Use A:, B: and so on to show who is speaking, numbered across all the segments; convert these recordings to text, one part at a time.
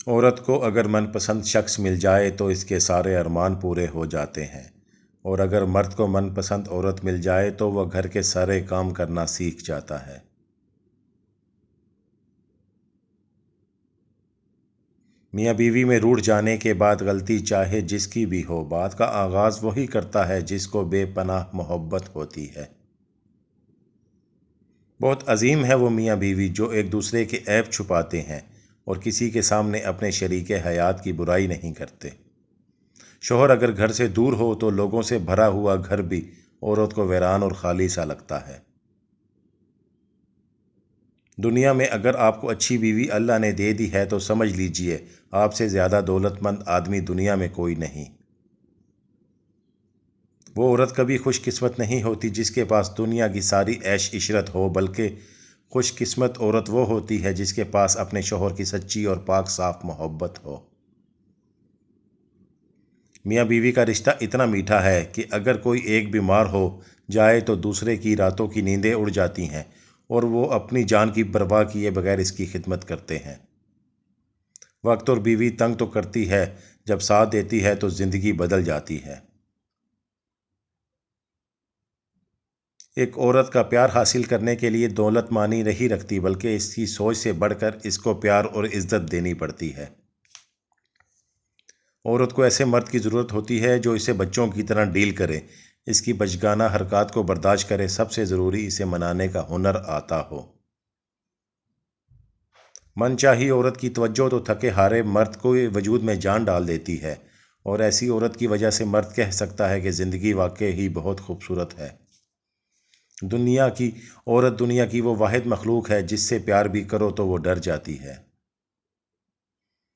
A: عورت کو اگر من پسند شخص مل جائے تو اس کے سارے ارمان پورے ہو جاتے ہیں، اور اگر مرد کو من پسند عورت مل جائے تو وہ گھر کے سارے کام کرنا سیکھ جاتا ہے۔ میاں بیوی میں روٹھ جانے کے بعد غلطی چاہے جس کی بھی ہو، بات کا آغاز وہی کرتا ہے جس کو بے پناہ محبت ہوتی ہے۔ بہت عظیم ہے وہ میاں بیوی جو ایک دوسرے کے عیب چھپاتے ہیں اور کسی کے سامنے اپنے شریک حیات کی برائی نہیں کرتے۔ شوہر اگر گھر سے دور ہو تو لوگوں سے بھرا ہوا گھر بھی عورت کو ویران اور خالی سا لگتا ہے۔ دنیا میں اگر آپ کو اچھی بیوی اللہ نے دے دی ہے تو سمجھ لیجئے آپ سے زیادہ دولت مند آدمی دنیا میں کوئی نہیں۔ وہ عورت کبھی خوش قسمت نہیں ہوتی جس کے پاس دنیا کی ساری عیش عشرت ہو، بلکہ خوش قسمت عورت وہ ہوتی ہے جس کے پاس اپنے شوہر کی سچی اور پاک صاف محبت ہو۔ میاں بیوی کا رشتہ اتنا میٹھا ہے کہ اگر کوئی ایک بیمار ہو جائے تو دوسرے کی راتوں کی نیندیں اڑ جاتی ہیں اور وہ اپنی جان کی پرواہ کیے بغیر اس کی خدمت کرتے ہیں۔ وقت اور بیوی تنگ تو کرتی ہے، جب ساتھ دیتی ہے تو زندگی بدل جاتی ہے۔ ایک عورت کا پیار حاصل کرنے کے لیے دولت معنی نہیں رکھتی، بلکہ اس کی سوچ سے بڑھ کر اس کو پیار اور عزت دینی پڑتی ہے۔ عورت کو ایسے مرد کی ضرورت ہوتی ہے جو اسے بچوں کی طرح ڈیل کرے، اس کی بچگانہ حرکات کو برداشت کرے، سب سے ضروری اسے منانے کا ہنر آتا ہو۔ من چاہی عورت کی توجہ تو تھکے ہارے مرد کو وجود میں جان ڈال دیتی ہے، اور ایسی عورت کی وجہ سے مرد کہہ سکتا ہے کہ زندگی واقعی ہی بہت خوبصورت ہے۔ عورت دنیا کی وہ واحد مخلوق ہے جس سے پیار بھی کرو تو وہ ڈر جاتی ہے۔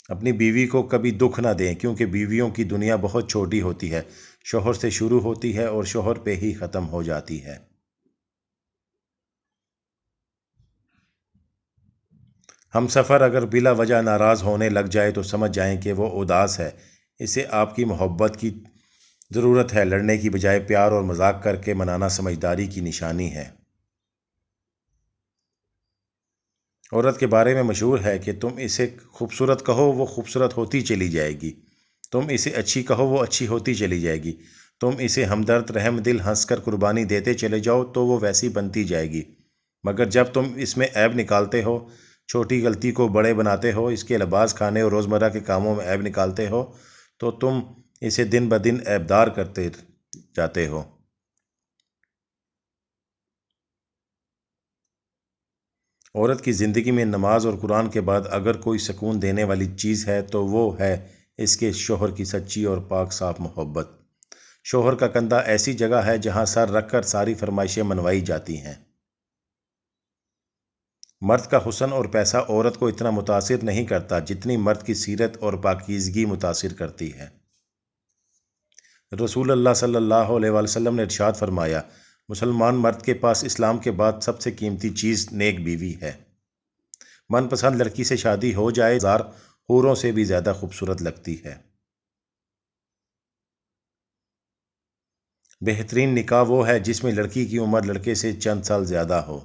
A: اپنی بیوی کو کبھی دکھ نہ دیں، کیونکہ بیویوں کی دنیا بہت چھوٹی ہوتی ہے، شوہر سے شروع ہوتی ہے اور شوہر پہ ہی ختم ہو جاتی ہے۔ ہم سفر اگر بلا وجہ ناراض ہونے لگ جائے تو سمجھ جائیں کہ وہ اداس ہے، اسے آپ کی محبت کی ضرورت ہے، لڑنے کی بجائے پیار اور مذاق کر کے منانا سمجھداری کی نشانی ہے۔ عورت کے بارے میں مشہور ہے کہ تم اسے خوبصورت کہو وہ خوبصورت ہوتی چلی جائے گی، تم اسے اچھی کہو وہ اچھی ہوتی چلی جائے گی، تم اسے ہمدرد رحم دل ہنس کر قربانی دیتے چلے جاؤ تو وہ ویسی بنتی جائے گی، مگر جب تم اس میں عیب نکالتے ہو، چھوٹی غلطی کو بڑے بناتے ہو، اس کے لباس کھانے اور روزمرہ کے کاموں میں عیب نکالتے ہو تو تم اسے دن بدن عیبدار کرتے جاتے ہو۔ عورت کی زندگی میں نماز اور قرآن کے بعد اگر کوئی سکون دینے والی چیز ہے تو وہ ہے اس کے شوہر کی سچی اور پاک صاف محبت۔ شوہر کا کندھا ایسی جگہ ہے جہاں سر رکھ کر ساری فرمائشیں منوائی جاتی ہیں۔ مرد کا حسن اور پیسہ عورت کو اتنا متاثر نہیں کرتا جتنی مرد کی سیرت اور پاکیزگی متاثر کرتی ہے۔ رسول اللہ صلی اللہ علیہ وسلم نے ارشاد فرمایا، مسلمان مرد کے پاس اسلام کے بعد سب سے قیمتی چیز نیک بیوی ہے۔ من پسند لڑکی سے شادی ہو جائے 1000 حوروں سے بھی زیادہ خوبصورت لگتی ہے۔ بہترین نکاح وہ ہے جس میں لڑکی کی عمر لڑکے سے چند سال زیادہ ہو۔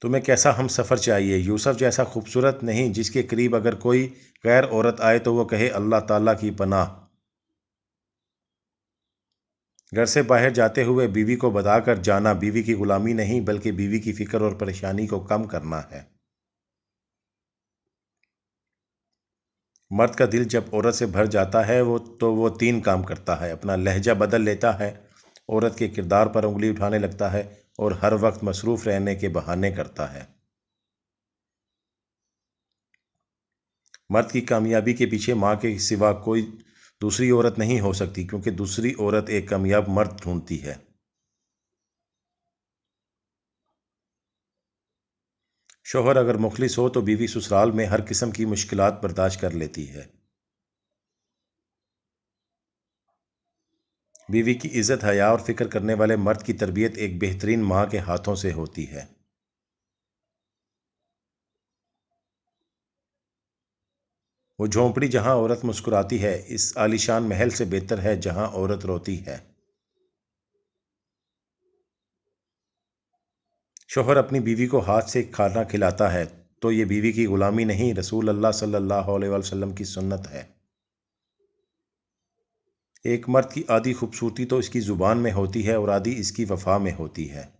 A: تمہیں کیسا ہم سفر چاہیے؟ یوسف جیسا خوبصورت نہیں جس کے قریب اگر کوئی غیر عورت آئے تو وہ کہے اللہ تعالیٰ کی پناہ۔ گھر سے باہر جاتے ہوئے بیوی کو بتا کر جانا بیوی کی غلامی نہیں بلکہ بیوی کی فکر اور پریشانی کو کم کرنا ہے۔ مرد کا دل جب عورت سے بھر جاتا ہے تو وہ 3 کام کرتا ہے، اپنا لہجہ بدل لیتا ہے، عورت کے کردار پر انگلی اٹھانے لگتا ہے اور ہر وقت مصروف رہنے کے بہانے کرتا ہے۔ مرد کی کامیابی کے پیچھے ماں کے سوا کوئی دوسری عورت نہیں ہو سکتی، کیونکہ دوسری عورت ایک کامیاب مرد ڈھونڈتی ہے۔ شوہر اگر مخلص ہو تو بیوی سسرال میں ہر قسم کی مشکلات برداشت کر لیتی ہے۔ بیوی کی عزت حیا اور فکر کرنے والے مرد کی تربیت ایک بہترین ماں کے ہاتھوں سے ہوتی ہے۔ وہ جھونپڑی جہاں عورت مسکراتی ہے اس عالیشان محل سے بہتر ہے جہاں عورت روتی ہے۔ شوہر اپنی بیوی کو ہاتھ سے کھانا کھلاتا ہے تو یہ بیوی کی غلامی نہیں، رسول اللہ صلی اللہ علیہ وسلم کی سنت ہے۔ ایک مرد کی آدھی خوبصورتی تو اس کی زبان میں ہوتی ہے اور آدھی اس کی وفا میں ہوتی ہے۔